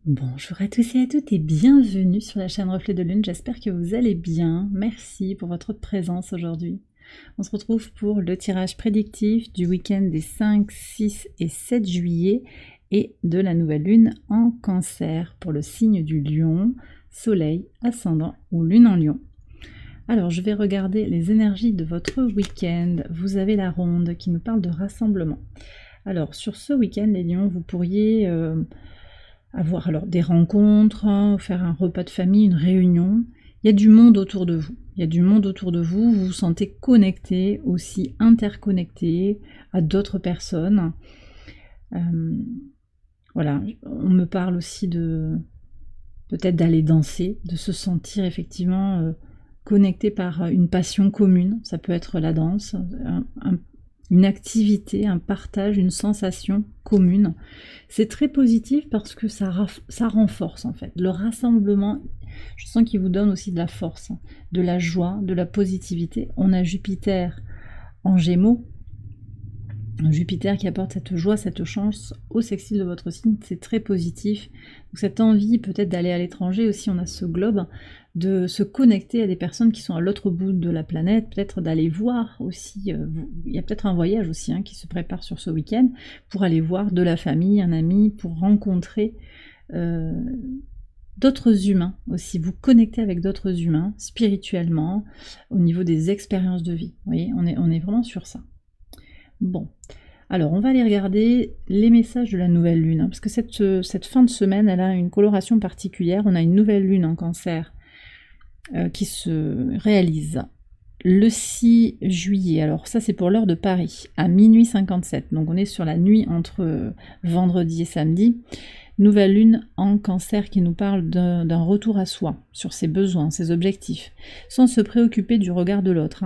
Bonjour à tous et à toutes et bienvenue sur la chaîne Reflet de Lune, j'espère que vous allez bien. Merci pour votre présence aujourd'hui. On se retrouve pour le tirage prédictif du week-end des 5, 6 et 7 juillet et de la nouvelle lune en Cancer pour le signe du Lion, Soleil, Ascendant ou Lune en Lion. Alors je vais regarder les énergies de votre week-end. Vous avez la ronde qui nous parle de rassemblement. Alors sur ce week-end les Lions, vous pourriez avoir alors des rencontres, hein, faire un repas de famille, une réunion. Il y a du monde autour de vous. Il y a du monde autour de vous. Vous vous sentez connecté, aussi interconnecté à d'autres personnes. Voilà, on me parle aussi de peut-être d'aller danser, de se sentir effectivement connecté par une passion commune. Ça peut être la danse, une activité, un partage, une sensation commune. C'est très positif parce que ça renforce en fait. Le rassemblement, je sens qu'il vous donne aussi de la force, de la joie, de la positivité. On a Jupiter en Gémeaux. Jupiter qui apporte cette joie, cette chance au sextile de votre signe, c'est très positif. Donc cette envie peut-être d'aller à l'étranger aussi, on a ce globe, de se connecter à des personnes qui sont à l'autre bout de la planète, peut-être d'aller voir aussi, il y a peut-être un voyage aussi qui se prépare sur ce week-end, pour aller voir de la famille, un ami, pour rencontrer d'autres humains aussi, vous connecter avec d'autres humains, spirituellement, au niveau des expériences de vie. Vous voyez, on est vraiment sur ça. Bon, alors on va aller regarder les messages de la nouvelle lune, parce que cette fin de semaine, elle a une coloration particulière. On a une nouvelle lune en Cancer qui se réalise le 6 juillet. Alors ça, c'est pour l'heure de Paris, à minuit 57. Donc on est sur la nuit entre vendredi et samedi. Nouvelle lune en Cancer qui nous parle d'un retour à soi, sur ses besoins, ses objectifs, sans se préoccuper du regard de l'autre.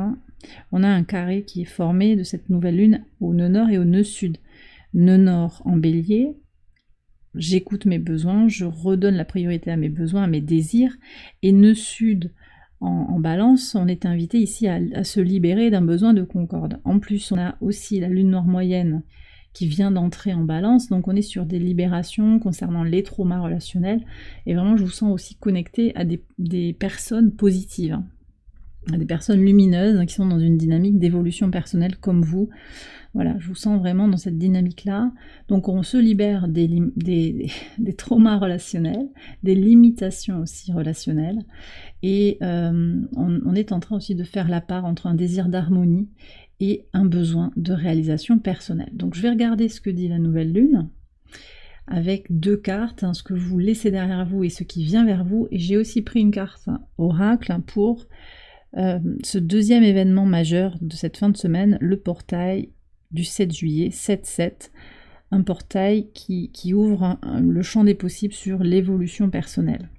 On a un carré qui est formé de cette nouvelle lune au nœud nord et au nœud sud. Nœud nord en bélier, j'écoute mes besoins, je redonne la priorité à mes besoins, à mes désirs, et nœud sud en balance, on est invité ici à se libérer d'un besoin de concorde. En plus, on a aussi la lune noire moyenne qui vient d'entrer en balance, donc on est sur des libérations concernant les traumas relationnels, et vraiment je vous sens aussi connecté à des personnes positives, à des personnes lumineuses qui sont dans une dynamique d'évolution personnelle comme vous. Voilà, je vous sens vraiment dans cette dynamique-là. Donc on se libère des traumas relationnels, des limitations aussi relationnelles, et on est en train aussi de faire la part entre un désir d'harmonie et un besoin de réalisation personnelle. Donc je vais regarder ce que dit la nouvelle lune, avec deux cartes, ce que vous laissez derrière vous et ce qui vient vers vous, et j'ai aussi pris une carte oracle pour ce deuxième événement majeur de cette fin de semaine, le portail du 7 juillet, 7-7, un portail qui ouvre le champ des possibles sur l'évolution personnelle.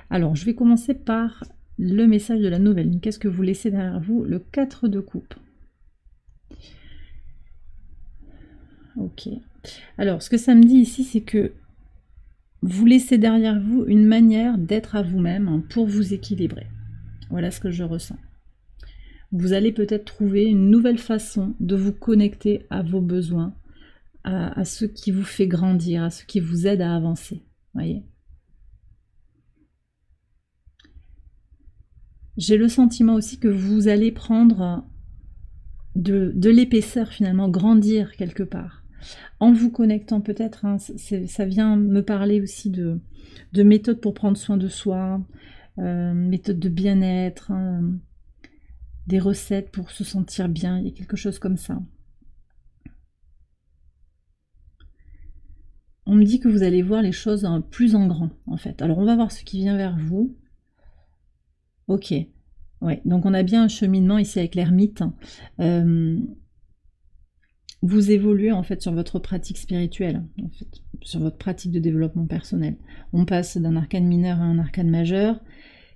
Alors, je vais commencer par le message de la nouvelle lune. Qu'est-ce que vous laissez derrière vous? Le 4 de coupe. Ok. Alors, ce que ça me dit ici, c'est que vous laissez derrière vous une manière d'être à vous-même pour vous équilibrer. Voilà ce que je ressens. Vous allez peut-être trouver une nouvelle façon de vous connecter à vos besoins, à ce qui vous fait grandir, à ce qui vous aide à avancer. Voyez. J'ai le sentiment aussi que vous allez prendre de l'épaisseur finalement, grandir quelque part. En vous connectant peut-être, ça vient me parler aussi de méthodes pour prendre soin de soi, méthodes de bien-être, des recettes pour se sentir bien, il y a quelque chose comme ça. On me dit que vous allez voir les choses plus en grand, en fait. Alors on va voir ce qui vient vers vous. Ok, ouais, donc on a bien un cheminement ici avec l'ermite. Vous évoluez en fait sur votre pratique spirituelle, en fait, sur votre pratique de développement personnel. On passe d'un arcane mineur à un arcane majeur,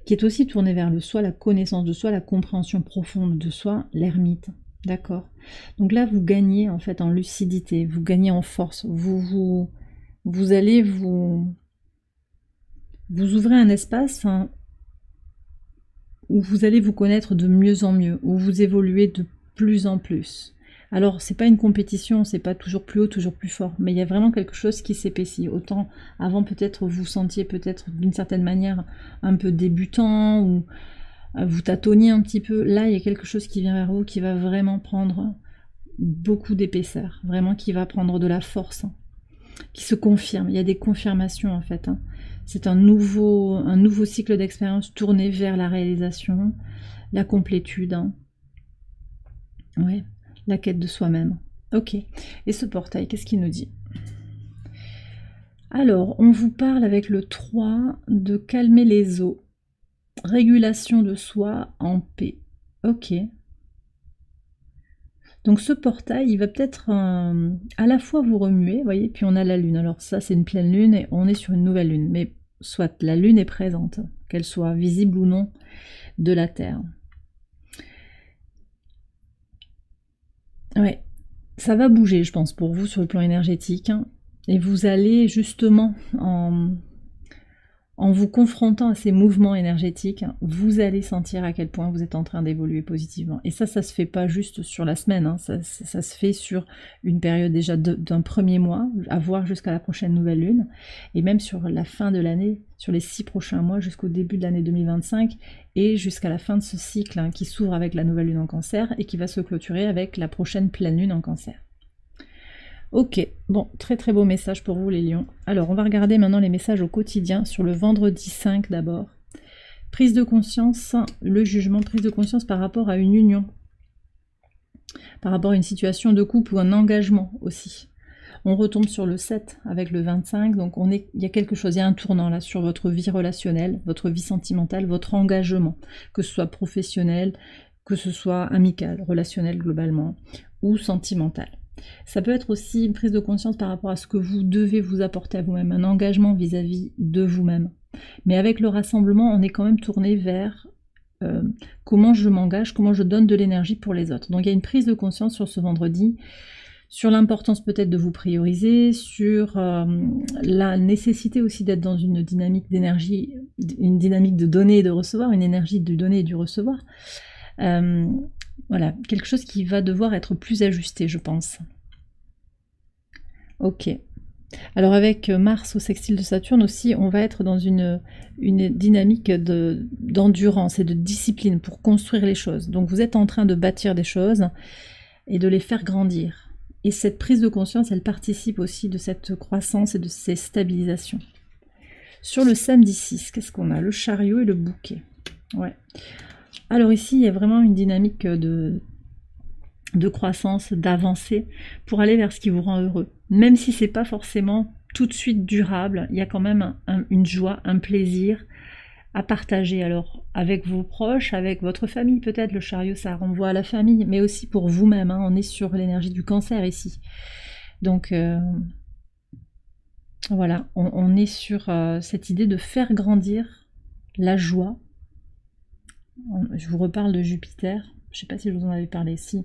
qui est aussi tourné vers le soi, la connaissance de soi, la compréhension profonde de soi, l'ermite. D'accord. Donc là, vous gagnez en fait en lucidité, vous gagnez en force, vous allez vous ouvrez un espace où vous allez vous connaître de mieux en mieux, où vous évoluez de plus en plus. Alors, c'est pas une compétition, c'est pas toujours plus haut, toujours plus fort, mais il y a vraiment quelque chose qui s'épaissit. Autant avant, peut-être, vous sentiez peut-être d'une certaine manière un peu débutant, ou vous tâtonniez un petit peu. Là, il y a quelque chose qui vient vers vous qui va vraiment prendre beaucoup d'épaisseur, vraiment qui va prendre de la force, hein, qui se confirme. Il y a des confirmations en fait, hein. C'est un nouveau cycle d'expérience tourné vers la réalisation, la complétude, hein. Ouais, la quête de soi-même. Ok. Et ce portail, qu'est-ce qu'il nous dit? Alors, on vous parle avec le 3 de calmer les eaux. Régulation de soi en paix. Ok. Donc ce portail, il va peut-être à la fois vous remuer, vous voyez, puis on a la lune. Alors ça, c'est une pleine lune et on est sur une nouvelle lune. Mais soit la lune est présente, qu'elle soit visible ou non de la Terre. Ouais, ça va bouger, je pense, pour vous sur le plan énergétique, hein. Et vous allez justement, en vous confrontant à ces mouvements énergétiques, vous allez sentir à quel point vous êtes en train d'évoluer positivement. Et ça se fait pas juste sur la semaine, hein. Ça se fait sur une période déjà d'un premier mois, à voir jusqu'à la prochaine nouvelle lune, et même sur la fin de l'année, sur les 6 prochains mois, jusqu'au début de l'année 2025, et jusqu'à la fin de ce cycle, hein, qui s'ouvre avec la nouvelle lune en Cancer, et qui va se clôturer avec la prochaine pleine lune en Cancer. Ok, bon, très très beau message pour vous les lions. Alors, on va regarder maintenant les messages au quotidien sur le vendredi 5 d'abord. Prise de conscience, le jugement, prise de conscience par rapport à une union, par rapport à une situation de couple ou un engagement aussi. On retombe sur le 7 avec le 25, donc il y a quelque chose, il y a un tournant là sur votre vie relationnelle, votre vie sentimentale, votre engagement, que ce soit professionnel, que ce soit amical, relationnel globalement, ou sentimental. Ça peut être aussi une prise de conscience par rapport à ce que vous devez vous apporter à vous-même, un engagement vis-à-vis de vous-même. Mais avec le rassemblement, on est quand même tourné vers comment je m'engage, comment je donne de l'énergie pour les autres. Donc il y a une prise de conscience sur ce vendredi, sur l'importance peut-être de vous prioriser, sur la nécessité aussi d'être dans une dynamique d'énergie, une dynamique de donner et de recevoir, une énergie du donner et du recevoir. Voilà, quelque chose qui va devoir être plus ajusté, je pense. Ok. Alors avec Mars au sextile de Saturne aussi, on va être dans une dynamique d'endurance et de discipline pour construire les choses. Donc vous êtes en train de bâtir des choses et de les faire grandir. Et cette prise de conscience, elle participe aussi de cette croissance et de ces stabilisations. Sur le samedi 6, qu'est-ce qu'on a? Le chariot et le bouquet. Ouais. Alors ici, il y a vraiment une dynamique de croissance, d'avancée, pour aller vers ce qui vous rend heureux. Même si c'est pas forcément tout de suite durable, il y a quand même une joie, un plaisir à partager. Alors avec vos proches, avec votre famille peut-être, le chariot ça renvoie à la famille, mais aussi pour vous-même, hein. On est sur l'énergie du cancer ici. Donc voilà, on est sur cette idée de faire grandir la joie. Je vous reparle de Jupiter. Je ne sais pas si je vous en avais parlé. Si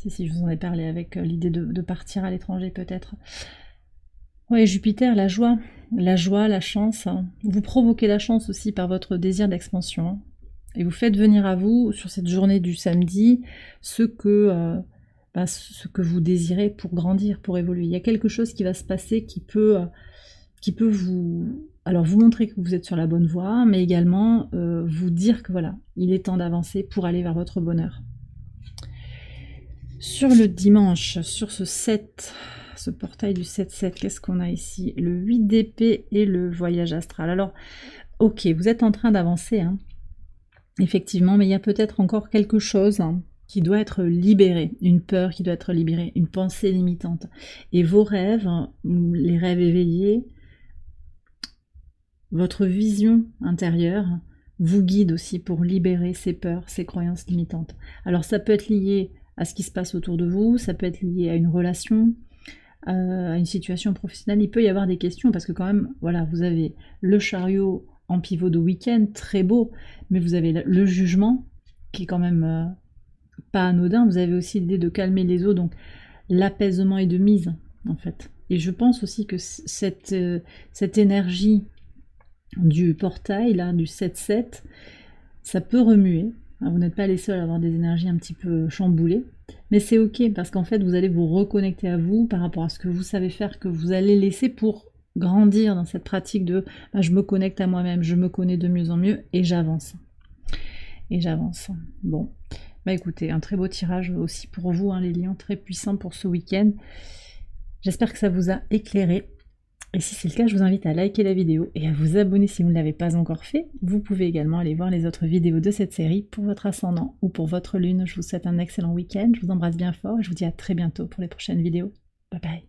je vous en ai parlé avec l'idée de partir à l'étranger peut-être. Oui, Jupiter, la joie, la chance. Vous provoquez la chance aussi par votre désir d'expansion. Et vous faites venir à vous, sur cette journée du samedi, ce que vous désirez pour grandir, pour évoluer. Il y a quelque chose qui va se passer qui peut vous montrer que vous êtes sur la bonne voie, mais également vous dire que voilà, il est temps d'avancer pour aller vers votre bonheur. Sur le dimanche, sur ce portail du 7-7, qu'est-ce qu'on a ici? Le 8 d'épée et le voyage astral. Alors, ok, vous êtes en train d'avancer, hein, effectivement, mais il y a peut-être encore quelque chose, hein, qui doit être libéré, une peur qui doit être libérée, une pensée limitante. Et vos rêves, hein, les rêves éveillés, votre vision intérieure vous guide aussi pour libérer ces peurs, ces croyances limitantes. Alors ça peut être lié à ce qui se passe autour de vous, ça peut être lié à une relation, à une situation professionnelle. Il peut y avoir des questions parce que quand même, voilà, vous avez le chariot en pivot de week-end, très beau, mais vous avez le jugement qui est quand même pas anodin. Vous avez aussi l'idée de calmer les eaux, donc l'apaisement est de mise en fait. Et je pense aussi que cette énergie du portail, là, du 7-7, ça peut remuer. Vous n'êtes pas les seuls à avoir des énergies un petit peu chamboulées, Mais c'est ok, parce qu'en fait, vous allez vous reconnecter à vous par rapport à ce que vous savez faire, que vous allez laisser pour grandir dans cette pratique de bah, je me connecte à moi-même, je me connais de mieux en mieux et j'avance. Et j'avance. Bon, bah écoutez, un très beau tirage aussi pour vous, hein, les lions, très puissant pour ce week-end. J'espère que ça vous a éclairé. Et si c'est le cas, je vous invite à liker la vidéo et à vous abonner si vous ne l'avez pas encore fait. Vous pouvez également aller voir les autres vidéos de cette série pour votre ascendant ou pour votre lune. Je vous souhaite un excellent week-end, je vous embrasse bien fort et je vous dis à très bientôt pour les prochaines vidéos. Bye bye.